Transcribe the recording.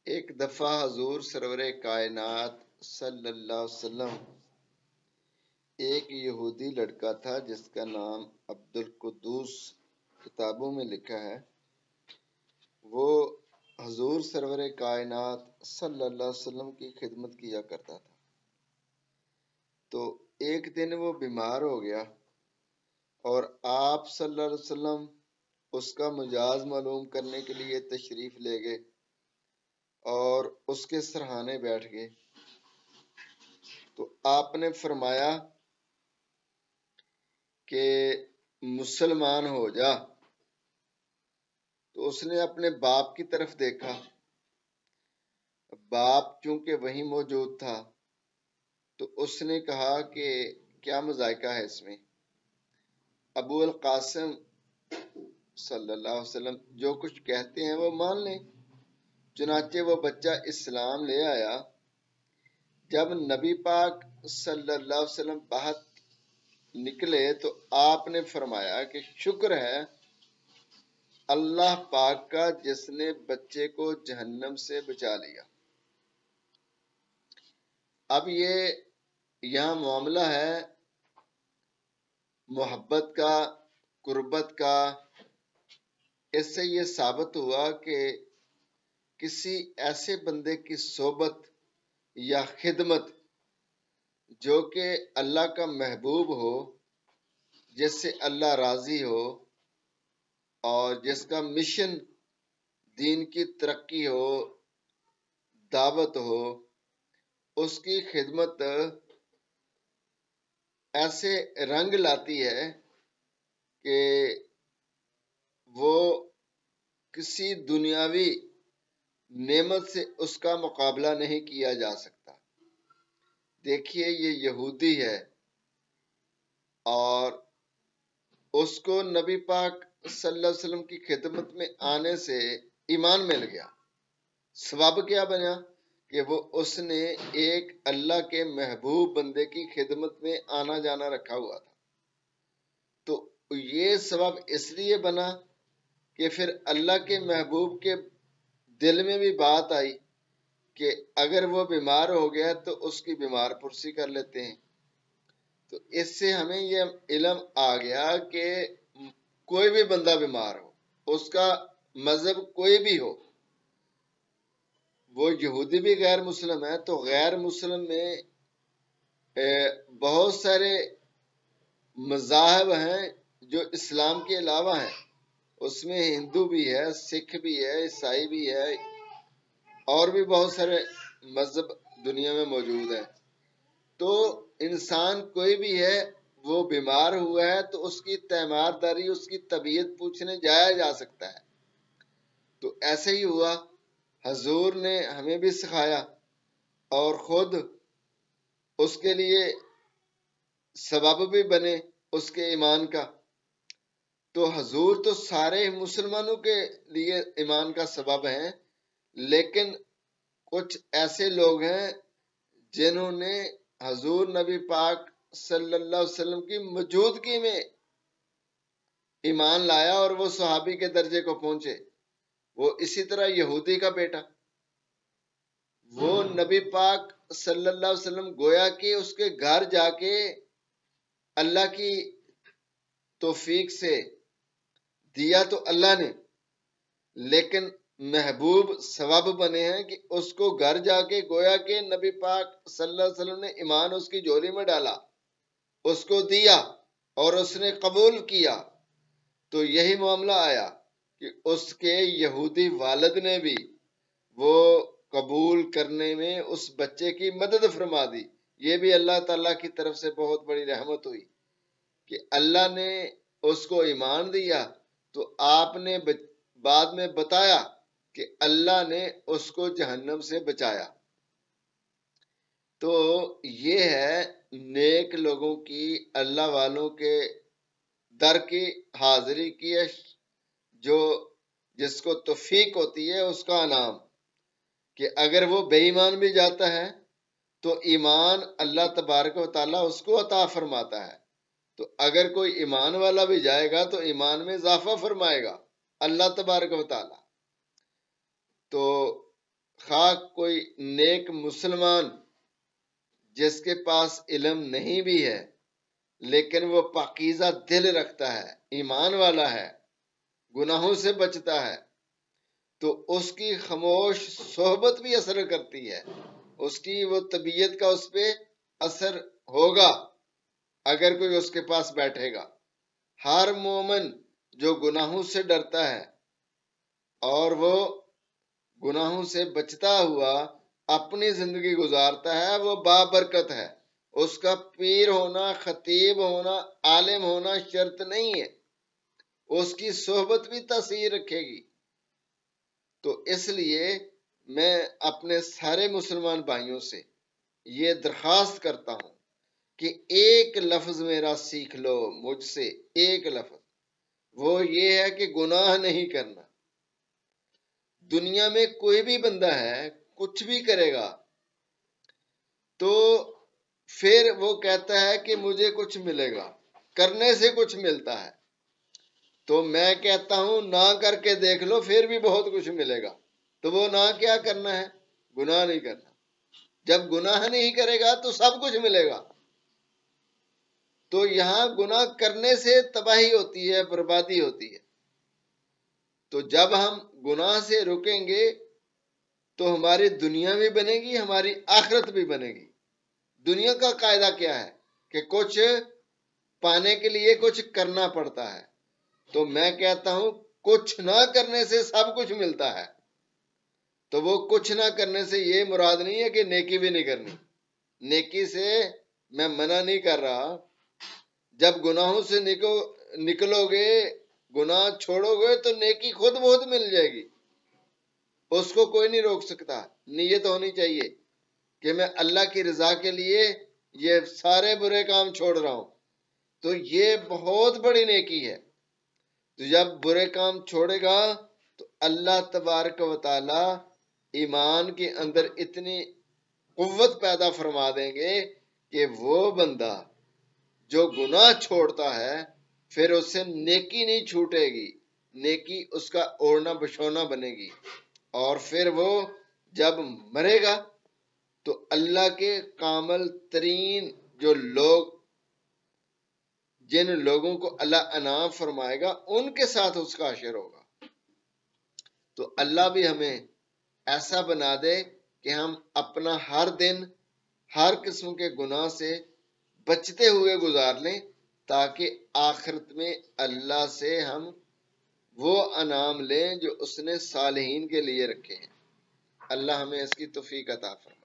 ایک دفعہ حضور سرور کائنات صلی اللہ علیہ وسلم ایک یہودی لڑکا تھا جس کا نام عبد القدوس کتابوں میں لکھا ہے، وہ حضور سرور کائنات صلی اللہ علیہ وسلم کی خدمت کیا کرتا تھا۔ تو ایک دن وہ بیمار ہو گیا اور آپ صلی اللہ علیہ وسلم اس کا مجاز معلوم کرنے کے لیے تشریف لے گئے اور اس کے سرہانے بیٹھ گئے۔ تو آپ نے فرمایا کہ مسلمان ہو جا۔ تو اس نے اپنے باپ کی طرف دیکھا، باپ چونکہ وہیں موجود تھا تو اس نے کہا کہ کیا مذائقہ ہے اس میں؟ ابو القاسم صلی اللہ علیہ وسلم جو کچھ کہتے ہیں وہ مان لیں۔ چنانچہ وہ بچہ اسلام لے آیا۔ جب نبی پاک صلی اللہ علیہ وسلم باہر نکلے تو آپ نے فرمایا کہ شکر ہے اللہ پاک کا جس نے بچے کو جہنم سے بچا لیا۔ اب یہاں معاملہ ہے محبت کا، قربت کا۔ اس سے یہ ثابت ہوا کہ کسی ایسے بندے کی صحبت یا خدمت جو کہ اللہ کا محبوب ہو، جس سے اللہ راضی ہو اور جس کا مشن دین کی ترقی ہو، دعوت ہو، اس کی خدمت ایسے رنگ لاتی ہے کہ وہ کسی دنیاوی نعمت سے اس کا مقابلہ نہیں کیا جا سکتا۔ دیکھیے یہ یہودی ہے اور اس کو نبی پاک صلی اللہ علیہ وسلم کی خدمت میں آنے سے ایمان مل گیا۔ ثواب کیا بنا کہ وہ اس نے ایک اللہ کے محبوب بندے کی خدمت میں آنا جانا رکھا ہوا تھا۔ تو یہ ثواب اس لیے بنا کہ پھر اللہ کے محبوب کے دل میں بھی بات آئی کہ اگر وہ بیمار ہو گیا تو اس کی بیمار پرسی کر لیتے ہیں۔ تو اس سے ہمیں یہ علم آ گیا کہ کوئی بھی بندہ بیمار ہو، اس کا مذہب کوئی بھی ہو، وہ یہودی بھی غیر مسلم ہے تو غیر مسلم میں بہت سارے مذاہب ہیں جو اسلام کے علاوہ ہیں۔ اس میں ہندو بھی ہے، سکھ بھی ہے، عیسائی بھی ہے، اور بھی بہت سارے مذہب دنیا میں موجود ہیں۔ تو انسان کوئی بھی ہے وہ بیمار ہوا ہے تو اس کی تیمارداری، اس کی طبیعت پوچھنے جایا جا سکتا ہے۔ تو ایسے ہی ہوا، حضور نے ہمیں بھی سکھایا اور خود اس کے لیے سبب بھی بنے اس کے ایمان کا۔ تو حضور تو سارے مسلمانوں کے لیے ایمان کا سبب ہیں، لیکن کچھ ایسے لوگ ہیں جنہوں نے حضور نبی پاک صلی اللہ علیہ وسلم کی موجودگی میں ایمان لایا اور وہ صحابی کے درجے کو پہنچے۔ وہ اسی طرح یہودی کا بیٹا، وہ نبی پاک صلی اللہ علیہ وسلم گویا کہ اس کے گھر جا کے اللہ کی توفیق سے دیا تو اللہ نے، لیکن محبوب سبب بنے ہیں کہ اس کو گھر جا کے گویا کہ نبی پاک صلی اللہ علیہ وسلم نے ایمان اس کی جھولی میں ڈالا، اس کو دیا اور اس نے قبول کیا۔ تو یہی معاملہ آیا کہ اس کے یہودی والد نے بھی وہ قبول کرنے میں اس بچے کی مدد فرما دی۔ یہ بھی اللہ تعالیٰ کی طرف سے بہت بڑی رحمت ہوئی کہ اللہ نے اس کو ایمان دیا تو آپ نے بعد میں بتایا کہ اللہ نے اس کو جہنم سے بچایا۔ تو یہ ہے نیک لوگوں کی، اللہ والوں کے در کی حاضری کی ہے، جو جس کو توفیق ہوتی ہے اس کا انعام، کہ اگر وہ بے ایمان بھی جاتا ہے تو ایمان اللہ تبارک و تعالیٰ اس کو عطا فرماتا ہے۔ تو اگر کوئی ایمان والا بھی جائے گا تو ایمان میں اضافہ فرمائے گا اللہ تبارک و تعالیٰ۔ تو خواہ پاک کوئی نیک مسلمان جس کے پاس علم نہیں بھی ہے لیکن وہ پاکیزہ دل رکھتا ہے، ایمان والا ہے، گناہوں سے بچتا ہے، تو اس کی خاموش صحبت بھی اثر کرتی ہے، اس کی وہ طبیعت کا اس پہ اثر ہوگا اگر کوئی اس کے پاس بیٹھے گا۔ ہر مومن جو گناہوں سے ڈرتا ہے اور وہ گناہوں سے بچتا ہوا اپنی زندگی گزارتا ہے، وہ بابرکت ہے۔ اس کا پیر ہونا، خطیب ہونا، عالم ہونا شرط نہیں ہے، اس کی صحبت بھی تاثیر رکھے گی۔ تو اس لیے میں اپنے سارے مسلمان بھائیوں سے یہ درخواست کرتا ہوں کہ ایک لفظ میرا سیکھ لو مجھ سے، ایک لفظ، وہ یہ ہے کہ گناہ نہیں کرنا۔ دنیا میں کوئی بھی بندہ ہے کچھ بھی کرے گا تو پھر وہ کہتا ہے کہ مجھے کچھ ملے گا، کرنے سے کچھ ملتا ہے۔ تو میں کہتا ہوں نہ کر کے دیکھ لو، پھر بھی بہت کچھ ملے گا۔ تو وہ نہ کیا کرنا ہے؟ گناہ نہیں کرنا۔ جب گناہ نہیں کرے گا تو سب کچھ ملے گا۔ تو یہاں گناہ کرنے سے تباہی ہوتی ہے، بربادی ہوتی ہے۔ تو جب ہم گناہ سے رکیں گے تو ہماری دنیا بھی بنے گی، ہماری آخرت بھی بنے گی۔ دنیا کا قاعدہ کیا ہے کہ کچھ پانے کے لیے کچھ کرنا پڑتا ہے، تو میں کہتا ہوں کچھ نہ کرنے سے سب کچھ ملتا ہے۔ تو وہ کچھ نہ کرنے سے یہ مراد نہیں ہے کہ نیکی بھی نہیں کرنی، نیکی سے میں منع نہیں کر رہا۔ جب گناہوں سے نکلو گے، گناہ چھوڑو گے تو نیکی خود بہت مل جائے گی، اس کو کوئی نہیں روک سکتا۔ نیت ہونی چاہیے کہ میں اللہ کی رضا کے لیے یہ سارے برے کام چھوڑ رہا ہوں، تو یہ بہت بڑی نیکی ہے۔ تو جب برے کام چھوڑے گا تو اللہ تبارک و تعالی ایمان کے اندر اتنی قوت پیدا فرما دیں گے کہ وہ بندہ جو گناہ چھوڑتا ہے پھر اس سے نیکی نہیں چھوٹے گی، نیکی اس کا اوڑھنا بچھونا بنے گی، اور پھر وہ جب مرے گا تو اللہ کے کامل ترین جو لوگ، جن لوگوں کو اللہ انعام فرمائے گا ان کے ساتھ اس کا حشر ہوگا۔ تو اللہ بھی ہمیں ایسا بنا دے کہ ہم اپنا ہر دن ہر قسم کے گناہ سے بچتے ہوئے گزار لیں، تاکہ آخرت میں اللہ سے ہم وہ انعام لیں جو اس نے صالحین کے لیے رکھے ہیں۔ اللہ ہمیں اس کی توفیق عطا فرمائے۔